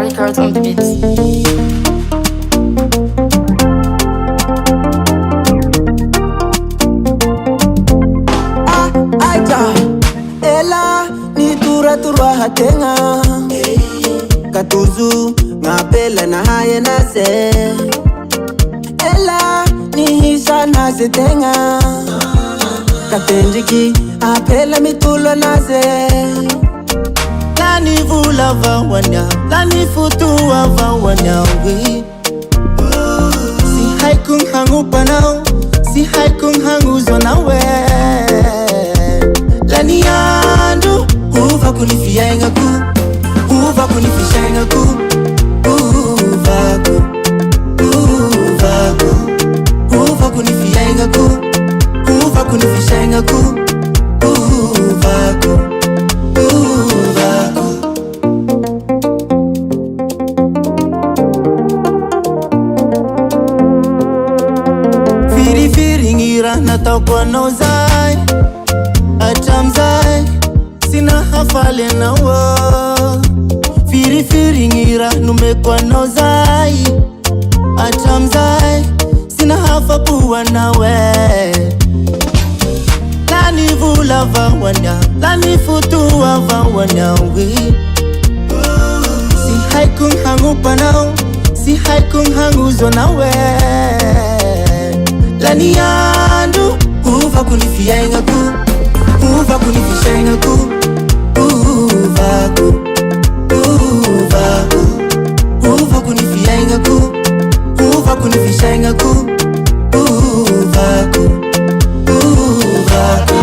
Records on the beat. Ela ni tura hatenga katuzu ngapela na haye nase. Ela ni hisa nase tenga katenjiki apela mitulo nase. Lani vula vawanya, lani futu vawanya we. Si haikung hangu panau, si haikung hangu zona we. Lani andu, uva kunifienga ku, uva kunifishenga ku, uva ku, uva ku, uva kunifienga ku, uva kunifishenga ku, uva ku, uva ku. Firi firi ngira natokwa nozai, atamzai sina hafale na wo. Firi firi ngira numekwa nozai, atamzai sina hafa puwa na we. Lani vula vawanya, lani futu vawanya we. Si haikung hangu panau, si haikung hangu zona we. Lani andu, uva kunifienga ku, uva kunifishenga ku, uva ku, uva ku, uva kunifienga ku, uva kunifishenga ku, uva ku, uva ku.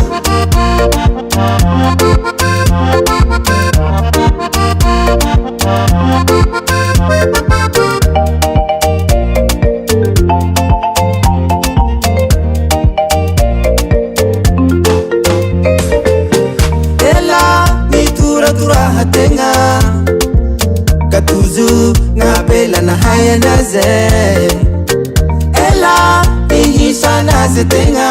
Hatenga katuzu ngapela na haya naze. Ela ihisa naze tenga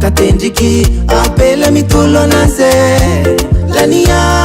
katenjiki apela mitulo naze. Lania